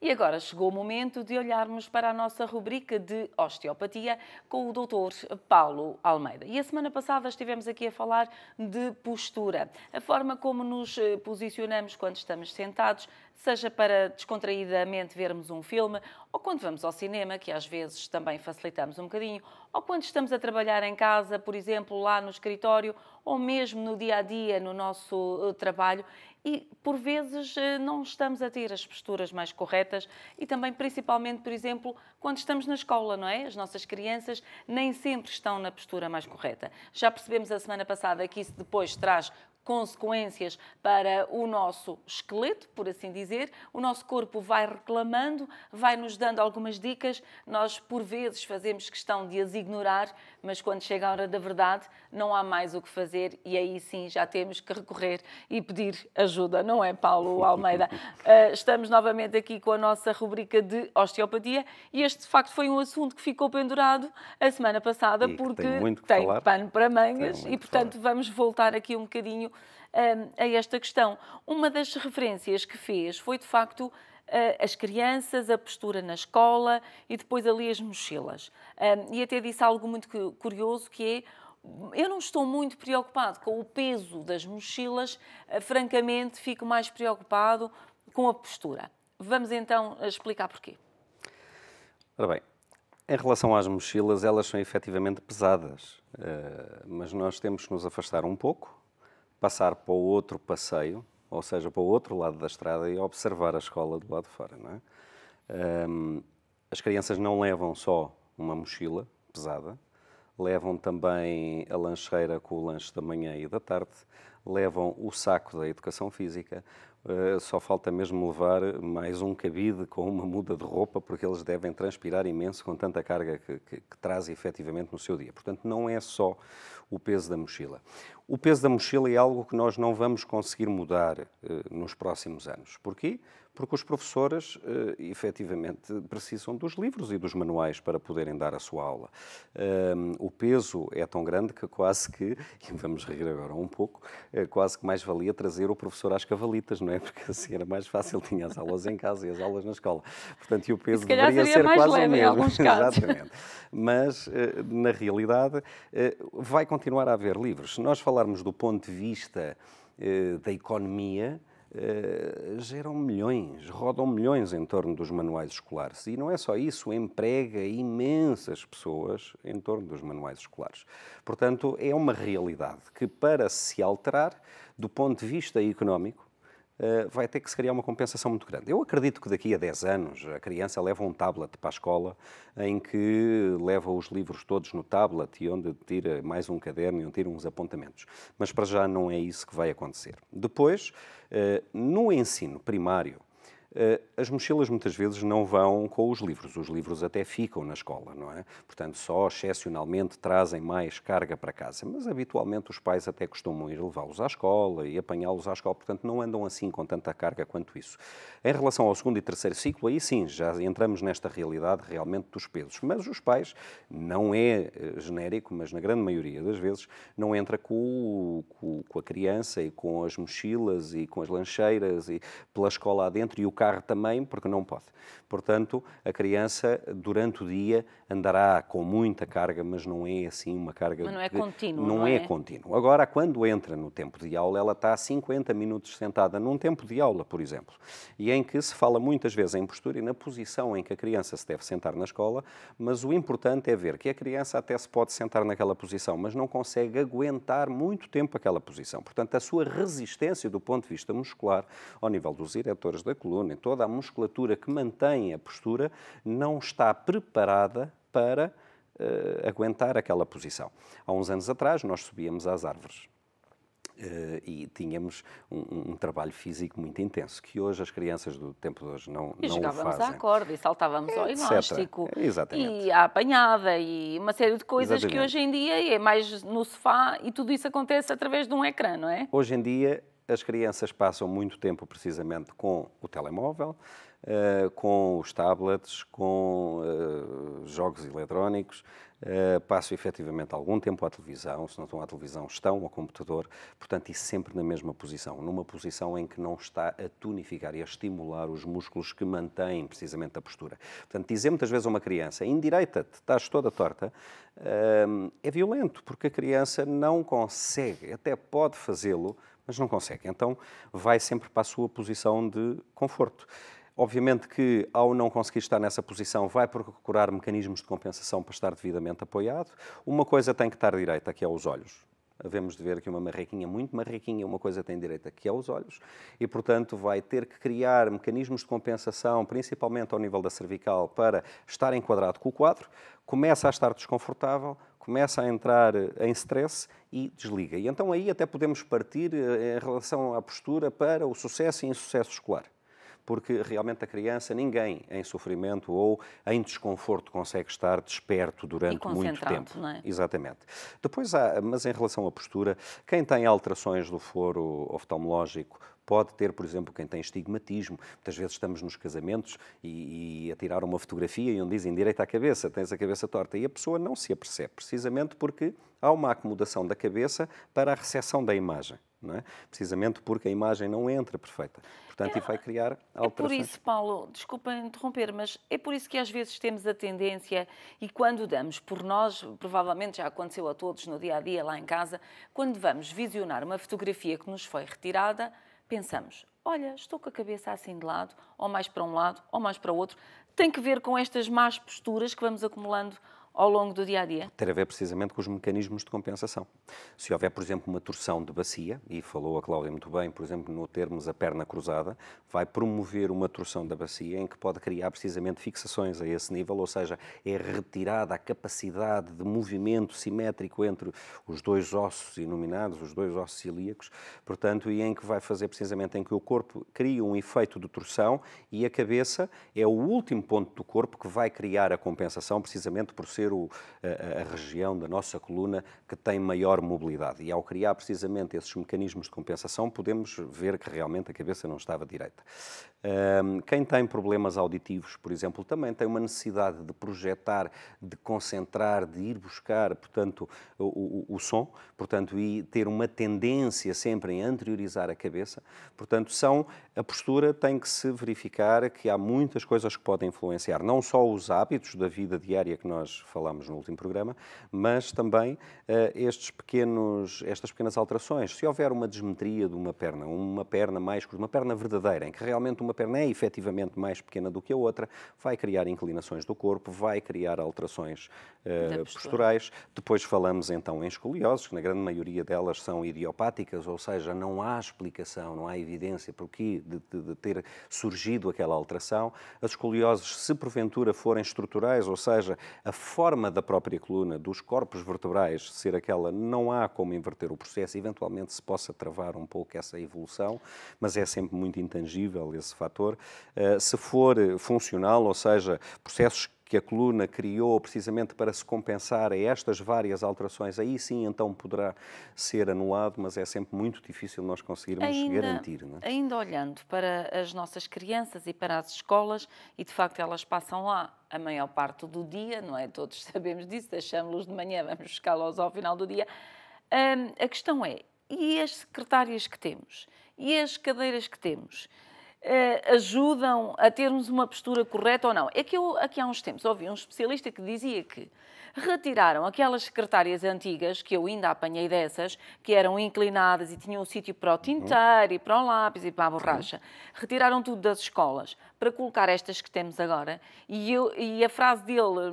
E agora chegou o momento de olharmos para a nossa rubrica de osteopatia com o Dr. Paulo Almeida. E a semana passada estivemos aqui a falar de postura, a forma como nos posicionamos quando estamos sentados, seja para descontraídamente vermos um filme, ou quando vamos ao cinema, que às vezes também facilitamos um bocadinho, ou quando estamos a trabalhar em casa, por exemplo, lá no escritório, ou mesmo no dia a dia, no nosso trabalho, e por vezes não estamos a ter as posturas mais corretas e também, principalmente, por exemplo, quando estamos na escola, não é? As nossas crianças nem sempre estão na postura mais correta. Já percebemos a semana passada que isso depois traz consequências para o nosso esqueleto, por assim dizer. O nosso corpo vai reclamando, vai nos dando algumas dicas. Nós, por vezes, fazemos questão de as ignorar, mas quando chega a hora da verdade, não há mais o que fazer e aí sim já temos que recorrer e pedir ajuda, não é, Paulo Almeida? Estamos novamente aqui com a nossa rubrica de osteopatia e este, de facto, foi um assunto que ficou pendurado a semana passada porque tem pano para mangas e, portanto, vamos voltar aqui um bocadinho a esta questão. Uma das referências que fez foi, de facto, as crianças, a postura na escola e depois ali as mochilas. E até disse algo muito curioso, que é: eu não estou muito preocupado com o peso das mochilas, francamente fico mais preocupado com a postura. Vamos então explicar porquê. Ora bem, em relação às mochilas, elas são efetivamente pesadas, mas nós temos que nos afastar um pouco, passar para o outro passeio, ou seja, para o outro lado da estrada e observar a escola do lado de fora, não é? As crianças não levam só uma mochila pesada, levam também a lancheira com o lanche da manhã e da tarde, levam o saco da educação física, só falta mesmo levar mais um cabide com uma muda de roupa, porque eles devem transpirar imenso com tanta carga que traz efetivamente no seu dia. Portanto, não é só o peso da mochila. O peso da mochila é algo que nós não vamos conseguir mudar nos próximos anos. Porquê? Porque os professores, efetivamente, precisam dos livros e dos manuais para poderem dar a sua aula. O peso é tão grande que quase que, e vamos rir agora um pouco, quase que mais valia trazer o professor às cavalitas, não é? Porque assim era mais fácil, tinha as aulas em casa e as aulas na escola. Portanto, e o peso deveria ser quase o mesmo. Em alguns casos. Exatamente. Mas, na realidade, vai continuar a haver livros. Se nós falarmos do ponto de vista da economia, geram milhões, rodam milhões em torno dos manuais escolares. E não é só isso, emprega imensas pessoas em torno dos manuais escolares. Portanto, é uma realidade que, para se alterar, do ponto de vista económico, vai ter que se criar uma compensação muito grande. Eu acredito que daqui a 10 anos a criança leva um tablet para a escola, em que leva os livros todos no tablet e onde tira mais um caderno e onde tira uns apontamentos. Mas para já não é isso que vai acontecer. Depois, no ensino primário, as mochilas muitas vezes não vão com os livros até ficam na escola, não é? Portanto, só excepcionalmente trazem mais carga para casa, mas habitualmente os pais até costumam ir levá-los à escola e apanhá-los à escola, portanto não andam assim com tanta carga quanto isso. Em relação ao segundo e terceiro ciclo, aí sim, já entramos nesta realidade realmente dos pesos, mas os pais, não é genérico, mas na grande maioria das vezes, não entra com a criança e com as mochilas e com as lancheiras e pela escola adentro e o carro também, porque não pode. Portanto, a criança, durante o dia, andará com muita carga, mas não é assim uma carga... Mas não é contínuo, não é contínuo. Agora, quando entra no tempo de aula, ela está 50 minutos sentada num tempo de aula, por exemplo, e em que se fala muitas vezes em postura e na posição em que a criança se deve sentar na escola, mas o importante é ver que a criança até se pode sentar naquela posição, mas não consegue aguentar muito tempo aquela posição. Portanto, a sua resistência do ponto de vista muscular, ao nível dos eretores da coluna, toda a musculatura que mantém a postura, não está preparada para aguentar aquela posição. Há uns anos atrás, nós subíamos às árvores e tínhamos um trabalho físico muito intenso, que hoje as crianças do tempo de hoje não o fazem. E jogávamos à corda, e saltávamos ao elástico, Exatamente. E à apanhada, e uma série de coisas Exatamente. Que hoje em dia é mais no sofá, e tudo isso acontece através de um ecrã, não é? Hoje em dia, as crianças passam muito tempo precisamente com o telemóvel, com os tablets, com jogos eletrónicos, passam efetivamente algum tempo à televisão, se não estão à televisão, estão ao computador, portanto, e sempre na mesma posição, numa posição em que não está a tonificar e a estimular os músculos que mantêm precisamente a postura. Portanto, dizer muitas vezes a uma criança, endireita-te, estás toda torta, é violento, porque a criança não consegue, até pode fazê-lo, mas não consegue. Então, vai sempre para a sua posição de conforto. Obviamente que, ao não conseguir estar nessa posição, vai procurar mecanismos de compensação para estar devidamente apoiado. Uma coisa tem que estar direita, que é os olhos. Havemos de ver aqui uma marrequinha muito marrequinha, uma coisa tem direita, que é os olhos, e, portanto, vai ter que criar mecanismos de compensação, principalmente ao nível da cervical, para estar enquadrado com o quadro. Começa a estar desconfortável, começa a entrar em stress e desliga. E então aí até podemos partir em relação à postura para o sucesso e insucesso escolar. Porque realmente a criança, ninguém em sofrimento ou em desconforto consegue estar desperto durante muito tempo. Não é? Exatamente. Depois mas em relação à postura, quem tem alterações do foro oftalmológico pode ter, por exemplo, quem tem estigmatismo. Muitas vezes estamos nos casamentos e a tirar uma fotografia e onde dizem direita à cabeça, tens a cabeça torta, e a pessoa não se apercebe, precisamente porque há uma acomodação da cabeça para a recepção da imagem. Não é? Precisamente porque a imagem não entra perfeita. Portanto, e vai criar alterações. É por isso, Paulo, desculpa interromper, mas é por isso que às vezes temos a tendência, e quando damos por nós, provavelmente já aconteceu a todos no dia-a-dia lá em casa, quando vamos visionar uma fotografia que nos foi retirada, pensamos, olha, estou com a cabeça assim de lado, ou mais para um lado, ou mais para o outro. Tem que ver com estas más posturas que vamos acumulando ao longo do dia-a-dia? Ter a ver precisamente com os mecanismos de compensação. Se houver, por exemplo, uma torção de bacia, e falou a Cláudia muito bem, por exemplo, no termos a perna cruzada, vai promover uma torção da bacia em que pode criar precisamente fixações a esse nível, ou seja, é retirada a capacidade de movimento simétrico entre os dois ossos inominados, os dois ossos ilíacos, portanto, e em que vai fazer precisamente em que o corpo cria um efeito de torção e a cabeça é o último ponto do corpo que vai criar a compensação, precisamente por ser a região da nossa coluna que tem maior mobilidade. E ao criar precisamente esses mecanismos de compensação, podemos ver que realmente a cabeça não estava direita. Quem tem problemas auditivos, por exemplo, também tem uma necessidade de projetar, de concentrar, de ir buscar, portanto, o som, portanto, e ter uma tendência sempre em anteriorizar a cabeça. Portanto, a postura tem que se verificar que há muitas coisas que podem influenciar, não só os hábitos da vida diária que nós falámos no último programa, mas também estas pequenas alterações. Se houver uma desmetria de uma perna mais curta, uma perna verdadeira, em que realmente uma perna é efetivamente mais pequena do que a outra, vai criar inclinações do corpo, vai criar alterações posturais. Depois falamos então em escolioses, que na grande maioria delas são idiopáticas, ou seja, não há explicação, não há evidência por que de ter surgido aquela alteração. As escolioses, se porventura forem estruturais, ou seja, a forma da própria coluna, dos corpos vertebrais, ser aquela, não há como inverter o processo, eventualmente se possa travar um pouco essa evolução, mas é sempre muito intangível esse fator. Se for funcional, ou seja, processos que a coluna criou precisamente para se compensar a estas várias alterações, aí sim então poderá ser anulado, mas é sempre muito difícil nós conseguirmos garantir. Não é? Ainda olhando para as nossas crianças e para as escolas, e de facto elas passam lá a maior parte do dia, não é? Todos sabemos disso, deixamos-los de manhã, vamos buscá-los ao final do dia. A questão é, e as secretárias que temos? E as cadeiras que temos? Ajudam a termos uma postura correta ou não? É que eu, aqui há uns tempos, ouvi um especialista que dizia que retiraram aquelas secretárias antigas, que eu ainda apanhei dessas, que eram inclinadas e tinham um sítio para o tinteiro e para o lápis e para a borracha. Retiraram tudo das escolas para colocar estas que temos agora. E a frase dele,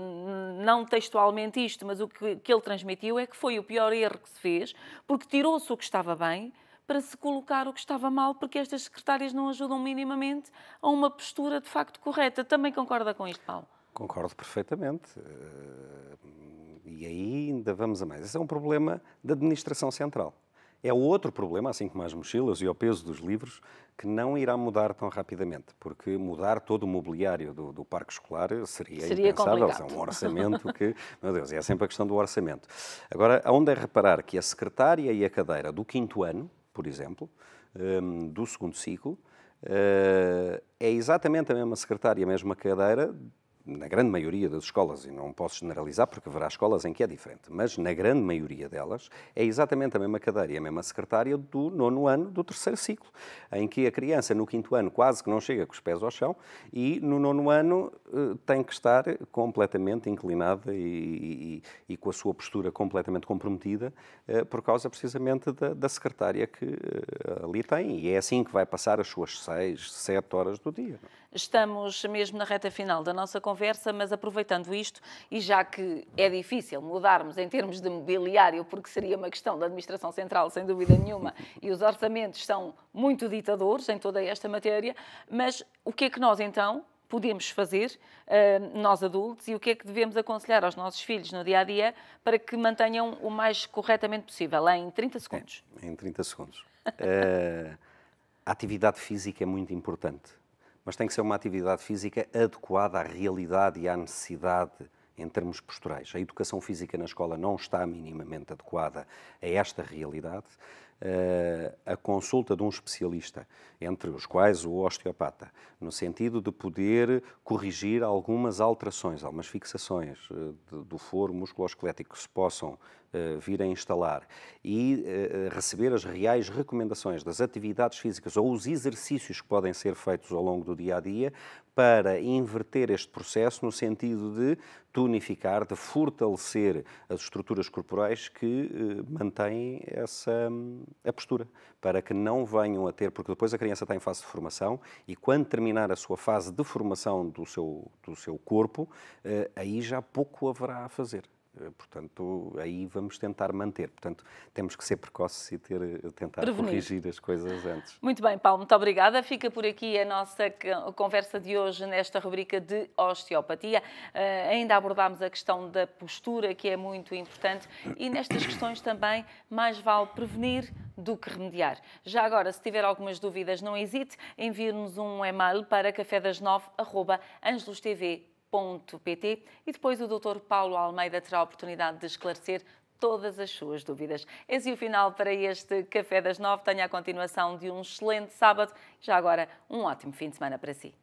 não textualmente isto, mas o que ele transmitiu é que foi o pior erro que se fez, porque tirou-se o que estava bem para se colocar o que estava mal, porque estas secretárias não ajudam minimamente a uma postura de facto correta. Também concorda com isto, Paulo? Concordo perfeitamente. E aí ainda vamos a mais. Esse é um problema da administração central. É outro problema, assim como as mochilas e o peso dos livros, que não irá mudar tão rapidamente, porque mudar todo o mobiliário do parque escolar seria impensável. Complicado. É um orçamento que, meu Deus, é sempre a questão do orçamento. Agora, onde é reparar que a secretária e a cadeira do 5º ano, por exemplo, do 2º ciclo, É exatamente a mesma secretária, a mesma cadeira, na grande maioria das escolas, e não posso generalizar porque haverá escolas em que é diferente, mas na grande maioria delas é exatamente a mesma cadeira e a mesma secretária do 9º ano do 3º ciclo, em que a criança no 5º ano quase que não chega com os pés ao chão e no 9º ano tem que estar completamente inclinada e com a sua postura completamente comprometida por causa precisamente da secretária que ali tem, e é assim que vai passar as suas 6, 7 horas do dia. Estamos mesmo na reta final da nossa conversa, mas aproveitando isto, e já que é difícil mudarmos em termos de mobiliário, porque seria uma questão da Administração Central, sem dúvida nenhuma, e os orçamentos são muito ditadores em toda esta matéria, mas o que é que nós então podemos fazer, nós adultos, e o que é que devemos aconselhar aos nossos filhos no dia-a-dia para que mantenham o mais corretamente possível, em 30 segundos? Em 30 segundos. A atividade física é muito importante, mas tem que ser uma atividade física adequada à realidade e à necessidade em termos posturais. A educação física na escola não está minimamente adequada a esta realidade. A consulta de um especialista, entre os quais o osteopata, no sentido de poder corrigir algumas alterações, algumas fixações do foro musculoesquelético que se possam vir a instalar e receber as reais recomendações das atividades físicas ou os exercícios que podem ser feitos ao longo do dia-a-dia para inverter este processo no sentido de tonificar, de fortalecer as estruturas corporais que mantêm a postura, para que não venham a ter, porque depois a criança está em fase de formação e quando terminar a sua fase de formação do seu corpo, aí já pouco haverá a fazer. Portanto, aí vamos tentar manter. Portanto, temos que ser precoces e tentar corrigir as coisas antes. Muito bem, Paulo, muito obrigada. Fica por aqui a nossa conversa de hoje nesta rubrica de osteopatia. Ainda abordámos a questão da postura, que é muito importante, e nestas questões também mais vale prevenir do que remediar. Já agora, se tiver algumas dúvidas, não hesite, envie-nos um e-mail para cafedas9@angelostv.pt e depois o Dr. Paulo Almeida terá a oportunidade de esclarecer todas as suas dúvidas. Esse é o final para este Café das 9. Tenha a continuação de um excelente sábado e já agora um ótimo fim de semana para si.